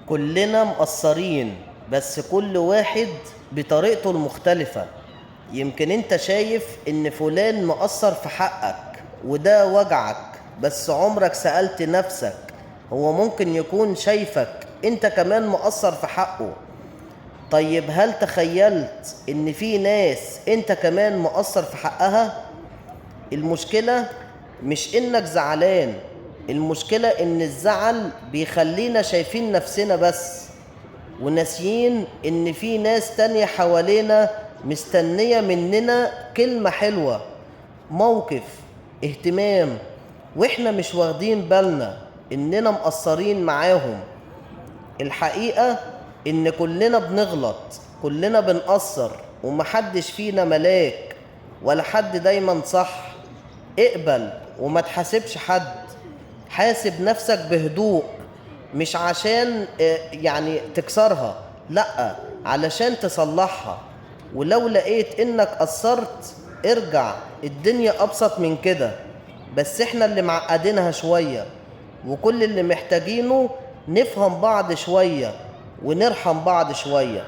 كلنا مقصرين، بس كل واحد بطريقته المختلفة. يمكن انت شايف ان فلان مقصر في حقك وده وجعك، بس عمرك سألت نفسك هو ممكن يكون شايفك انت كمان مقصر في حقه؟ طيب هل تخيلت ان في ناس انت كمان مقصر في حقها؟ المشكلة مش انك زعلان، المشكلة ان الزعل بيخلينا شايفين نفسنا بس، وناسيين ان في ناس تانية حوالينا مستنية مننا كلمة حلوة، موقف، اهتمام، واحنا مش واخدين بالنا اننا مقصرين معاهم. الحقيقة ان كلنا بنغلط، كلنا بنقصر، ومحدش فينا ملاك ولا حد دايما صح. اقبل وما تحاسبش حد، حاسب نفسك بهدوء، مش عشان يعني تكسرها، لأ، علشان تصلحها. ولو لقيت انك قصرت ارجع، الدنيا ابسط من كده، بس احنا اللي معقدينها شوية، وكل اللي محتاجينه نفهم بعض شوية ونرحم بعض شوية.